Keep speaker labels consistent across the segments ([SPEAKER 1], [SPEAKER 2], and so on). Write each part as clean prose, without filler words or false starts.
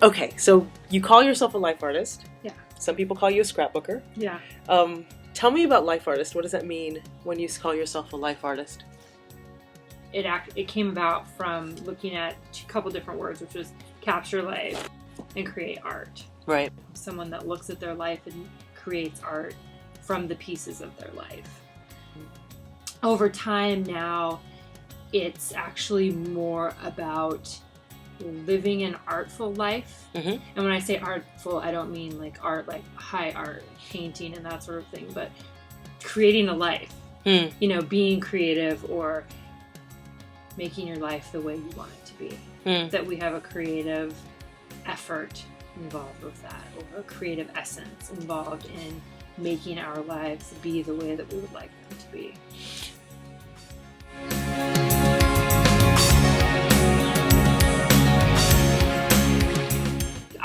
[SPEAKER 1] Okay, so you call yourself a life artist.
[SPEAKER 2] Yeah.
[SPEAKER 1] Some people call you a scrapbooker.
[SPEAKER 2] Yeah.
[SPEAKER 1] Tell me about life artist. What does that mean when you call yourself a life artist?
[SPEAKER 2] It came about from looking at a couple different words, which was capture life and create art.
[SPEAKER 1] Right.
[SPEAKER 2] Someone that looks at their life and creates art from the pieces of their life. Over time now, it's actually more about living an artful life.
[SPEAKER 1] Mm-hmm.
[SPEAKER 2] And when I say artful, I don't mean like art, like high art, painting and that sort of thing, but creating a life. You know, being creative or making your life the way you want it to be. That we have a creative effort involved with that, or a creative essence involved in making our lives be the way that we would like them to be.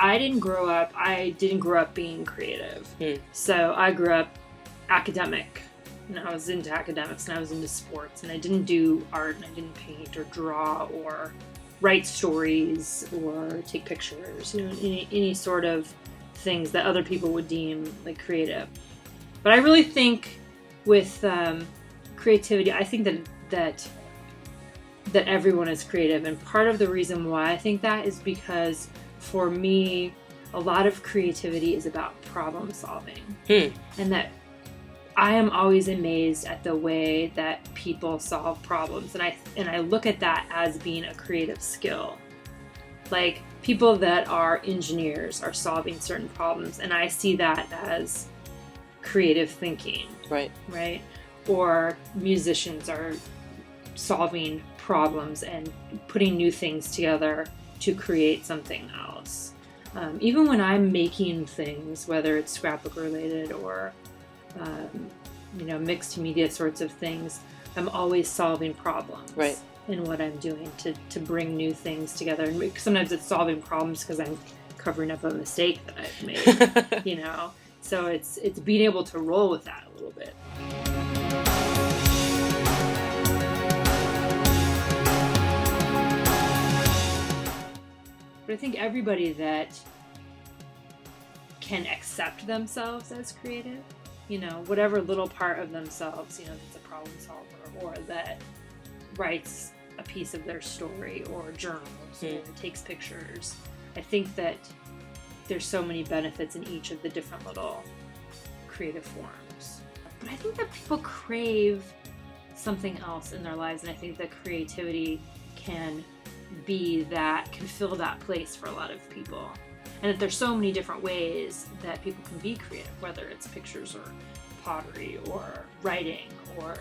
[SPEAKER 2] I didn't grow up being creative. So I grew up academic, and I was into academics, and I was into sports, and I didn't do art, and I didn't paint or draw or write stories or take pictures, you know, any sort of things that other people would deem like creative. But I really think with creativity, I think that everyone is creative, and part of the reason why I think that is because for me, a lot of creativity is about problem solving. And that I am always amazed at the way that people solve problems. And I look at that as being a creative skill. Like, people that are engineers are solving certain problems, and I see that as creative thinking.
[SPEAKER 1] Right.
[SPEAKER 2] Right? Or musicians are solving problems and putting new things together to create something else. Even when I'm making things, whether it's scrapbook related or mixed media sorts of things, I'm always solving problems in what I'm doing to bring new things together. And sometimes it's solving problems because I'm covering up a mistake that I've made, you know. So it's being able to roll with that a little bit. But I think everybody that can accept themselves as creative, you know, whatever little part of themselves, you know, that's a problem solver or that writes a piece of their story or journals or takes pictures. I think that there's so many benefits in each of the different little creative forms. But I think that people crave something else in their lives, and I think that creativity can fill that place for a lot of people. And that there's so many different ways that people can be creative, whether it's pictures or pottery or writing or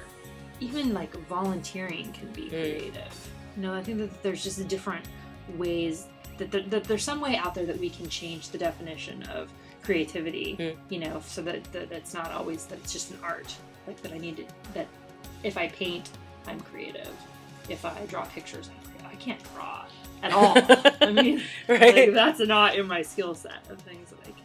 [SPEAKER 2] even like volunteering can be creative. You know, I think that there's just different ways that there's some way out there that we can change the definition of creativity, you know, so that it's not always that it's just an art, like that if I paint, I'm creative. If I draw pictures, I'm creative. I can't draw at all. I mean, like, that's not in my skill set of things that I can